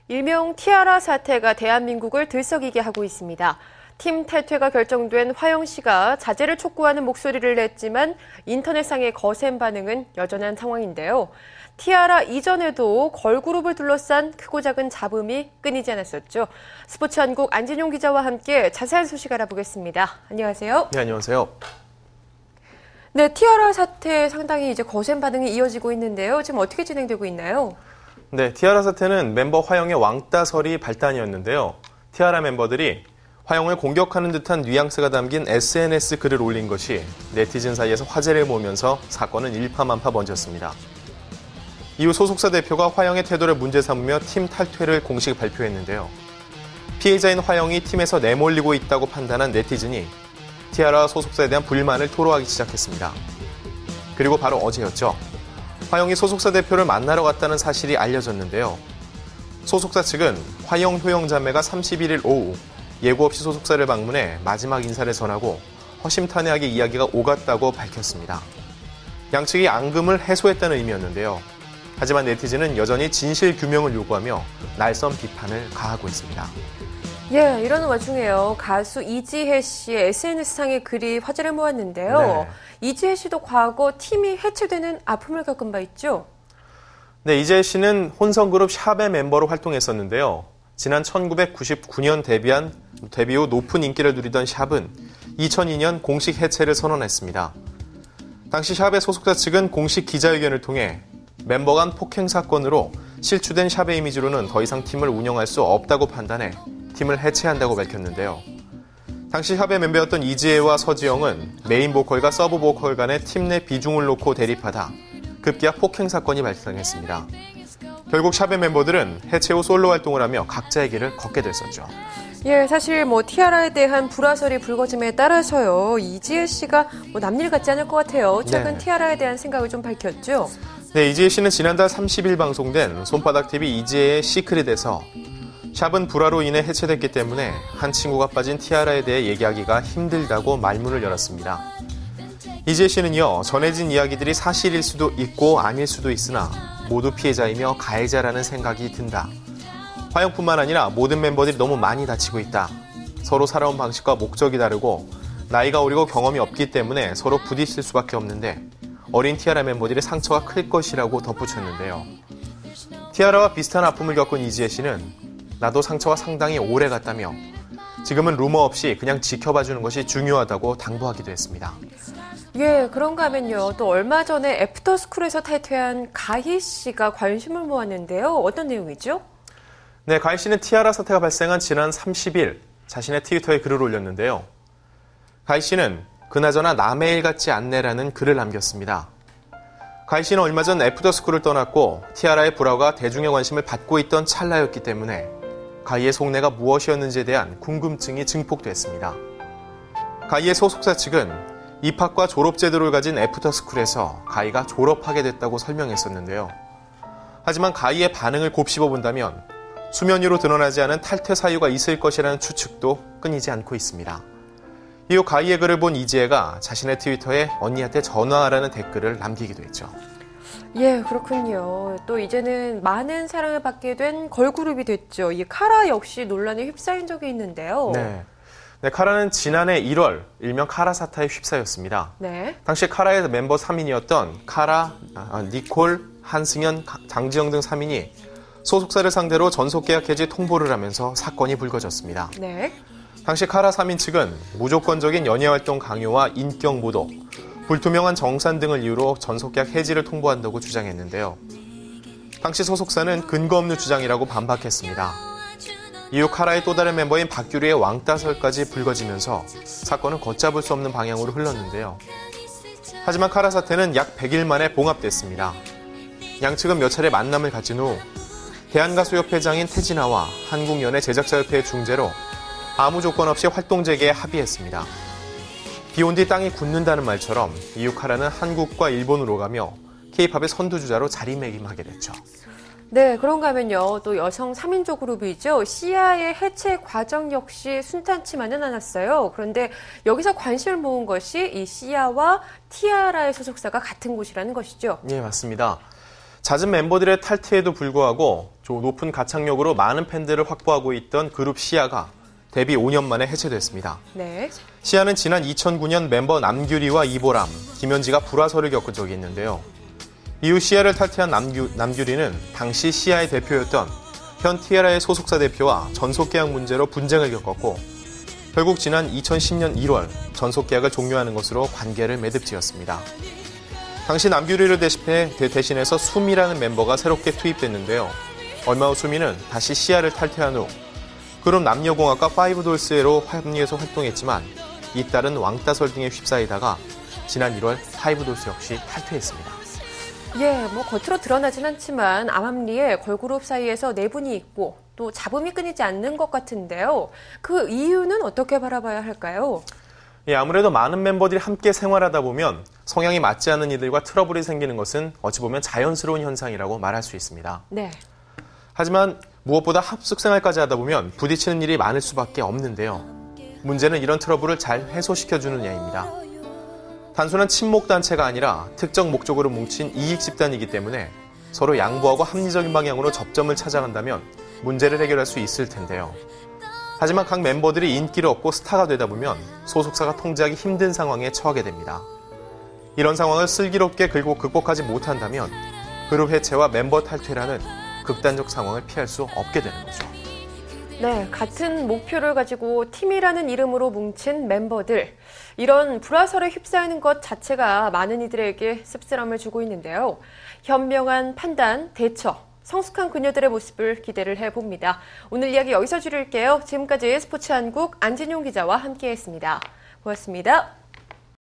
일명 티아라 사태가 대한민국을 들썩이게 하고 있습니다. 팀 탈퇴가 결정된 화영 씨가 자제를 촉구하는 목소리를 냈지만 인터넷상의 거센 반응은 여전한 상황인데요. 티아라 이전에도 걸그룹을 둘러싼 크고 작은 잡음이 끊이지 않았었죠. 스포츠한국 안진용 기자와 함께 자세한 소식 알아보겠습니다. 안녕하세요. 네, 안녕하세요. 네, 티아라 사태 상당히 이제 거센 반응이 이어지고 있는데요. 지금 어떻게 진행되고 있나요? 네, 티아라 사태는 멤버 화영의 왕따설이 발단이었는데요. 티아라 멤버들이 화영을 공격하는 듯한 뉘앙스가 담긴 SNS 글을 올린 것이 네티즌 사이에서 화제를 모으면서 사건은 일파만파 번졌습니다. 이후 소속사 대표가 화영의 태도를 문제 삼으며 팀 탈퇴를 공식 발표했는데요. 피해자인 화영이 팀에서 내몰리고 있다고 판단한 네티즌이 티아라 소속사에 대한 불만을 토로하기 시작했습니다. 그리고 바로 어제였죠. 화영이 소속사 대표를 만나러 갔다는 사실이 알려졌는데요. 소속사 측은 화영, 효영 자매가 31일 오후 예고 없이 소속사를 방문해 마지막 인사를 전하고 허심탄회하게 이야기가 오갔다고 밝혔습니다. 양측이 앙금을 해소했다는 의미였는데요. 하지만 네티즌은 여전히 진실 규명을 요구하며 날선 비판을 가하고 있습니다. 예, 이러는 와중에요. 가수 이지혜 씨의 SNS상의 글이 화제를 모았는데요. 네. 이지혜 씨도 과거 팀이 해체되는 아픔을 겪은 바 있죠? 네, 이지혜 씨는 혼성그룹 샵의 멤버로 활동했었는데요. 지난 1999년 데뷔 후 높은 인기를 누리던 샵은 2002년 공식 해체를 선언했습니다. 당시 샵의 소속사 측은 공식 기자회견을 통해 멤버 간 폭행 사건으로 실추된 샵의 이미지로는 더 이상 팀을 운영할 수 없다고 판단해 팀을 해체한다고 밝혔는데요. 당시 샵의 멤버였던 이지혜와 서지영은 메인 보컬과 서브 보컬 간의 팀 내 비중을 놓고 대립하다 급기야 폭행 사건이 발생했습니다. 결국 샵의 멤버들은 해체 후 솔로 활동을 하며 각자의 길을 걷게 됐었죠. 예, 사실 티아라에 대한 불화설이 불거짐에 따라서요. 이지혜 씨가 남일 같지 않을 것 같아요. 최근 네. 티아라에 대한 생각을 좀 밝혔죠. 네, 이지혜 씨는 지난달 30일 방송된 손바닥TV 이지혜의 시크릿에서 샵은 불화로 인해 해체됐기 때문에 한 친구가 빠진 티아라에 대해 얘기하기가 힘들다고 말문을 열었습니다. 이지혜 씨는요, 전해진 이야기들이 사실일 수도 있고 아닐 수도 있으나 모두 피해자이며 가해자라는 생각이 든다. 화영뿐만 아니라 모든 멤버들이 너무 많이 다치고 있다. 서로 살아온 방식과 목적이 다르고 나이가 어리고 경험이 없기 때문에 서로 부딪힐 수밖에 없는데 어린 티아라 멤버들의 상처가 클 것이라고 덧붙였는데요. 티아라와 비슷한 아픔을 겪은 이지혜 씨는 나도 상처가 상당히 오래 갔다며 지금은 루머 없이 그냥 지켜봐주는 것이 중요하다고 당부하기도 했습니다. 예, 그런가 하면요. 또 얼마 전에 애프터스쿨에서 탈퇴한 가희 씨가 관심을 모았는데요. 어떤 내용이죠? 네, 가희 씨는 티아라 사태가 발생한 지난 30일 자신의 트위터에 글을 올렸는데요. 가희 씨는 그나저나 남의 일 같지 않네라는 글을 남겼습니다. 가희 씨는 얼마 전 애프터스쿨을 떠났고 티아라의 불화가 대중의 관심을 받고 있던 찰나였기 때문에 가희의 속내가 무엇이었는지에 대한 궁금증이 증폭됐습니다. 가희의 소속사 측은 입학과 졸업 제도를 가진 애프터스쿨에서 가희가 졸업하게 됐다고 설명했었는데요. 하지만 가희의 반응을 곱씹어본다면 수면 위로 드러나지 않은 탈퇴 사유가 있을 것이라는 추측도 끊이지 않고 있습니다. 이후 가희의 글을 본 이지혜가 자신의 트위터에 언니한테 전화하라는 댓글을 남기기도 했죠. 예, 그렇군요. 또 이제는 많은 사랑을 받게 된 걸그룹이 됐죠. 이 카라 역시 논란에 휩싸인 적이 있는데요. 네, 카라는 지난해 1월 일명 카라 사태에 휩싸였습니다. 네. 당시 카라의 멤버 3인이었던 카라, 니콜, 한승연, 장지영 등 3인이 소속사를 상대로 전속계약 해지 통보를 하면서 사건이 불거졌습니다. 네. 당시 카라 3인 측은 무조건적인 연예활동 강요와 인격 모독, 불투명한 정산 등을 이유로 전속계약 해지를 통보한다고 주장했는데요. 당시 소속사는 근거 없는 주장이라고 반박했습니다. 이후 카라의 또 다른 멤버인 박규리의 왕따설까지 불거지면서 사건은 걷잡을 수 없는 방향으로 흘렀는데요. 하지만 카라 사태는 약 100일 만에 봉합됐습니다. 양측은 몇 차례 만남을 가진 후 대한가수협회장인 태진아와 한국연예 제작자협회의 중재로 아무 조건 없이 활동 재개에 합의했습니다. 비온 뒤 땅이 굳는다는 말처럼 이후 카라는 한국과 일본으로 가며 K-팝의 선두주자로 자리매김하게 됐죠. 네, 그런가 하면요. 또 여성 3인조 그룹이죠. 시아의 해체 과정 역시 순탄치만은 않았어요. 그런데 여기서 관심을 모은 것이 이 시아와 티아라의 소속사가 같은 곳이라는 것이죠. 예, 맞습니다. 잦은 멤버들의 탈퇴에도 불구하고 높은 가창력으로 많은 팬들을 확보하고 있던 그룹 시아가 데뷔 5년 만에 해체됐습니다. 네. 시아는 지난 2009년 멤버 남규리와 이보람, 김현지가 불화설을 겪은 적이 있는데요. 이후 시아를 탈퇴한 남규리는 당시 시아의 대표였던 현 티아라의 소속사 대표와 전속계약 문제로 분쟁을 겪었고 결국 지난 2010년 1월 전속계약을 종료하는 것으로 관계를 매듭지었습니다. 당시 남규리를 대신해서 수미라는 멤버가 새롭게 투입됐는데요. 얼마 후 수미는 다시 시아를 탈퇴한 후 그룹 남녀공학과 파이브돌스로 합류해서 활동했지만 잇따른 왕따설 등에 휩싸이다가 지난 1월 파이브돌스 역시 탈퇴했습니다. 예, 겉으로 드러나진 않지만 암암리에 걸그룹 사이에서 내분이 있고 또 잡음이 끊이지 않는 것 같은데요. 그 이유는 어떻게 바라봐야 할까요? 예, 아무래도 많은 member들이 함께 생활하다 보면 성향이 맞지 않는 이들과 트러블이 생기는 것은 어찌 보면 자연스러운 현상이라고 말할 수 있습니다. 네. 하지만 무엇보다 합숙생활까지 하다 보면 부딪히는 일이 많을 수밖에 없는데요. 문제는 이런 트러블을 잘 해소시켜주느냐입니다. 단순한 친목단체가 아니라 특정 목적으로 뭉친 이익집단이기 때문에 서로 양보하고 합리적인 방향으로 접점을 찾아간다면 문제를 해결할 수 있을 텐데요. 하지만 각 멤버들이 인기를 얻고 스타가 되다 보면 소속사가 통제하기 힘든 상황에 처하게 됩니다. 이런 상황을 슬기롭게 극복하지 못한다면 그룹 해체와 멤버 탈퇴라는 극단적 상황을 피할 수 없게 되는 거죠. 네, 같은 목표를 가지고 팀이라는 이름으로 뭉친 멤버들. 이런 불화설에 휩싸이는 것 자체가 많은 이들에게 씁쓸함을 주고 있는데요. 현명한 판단, 대처, 성숙한 그녀들의 모습을 기대를 해봅니다. 오늘 이야기 여기서 줄일게요. 지금까지 스포츠한국 안진용 기자와 함께했습니다. 고맙습니다.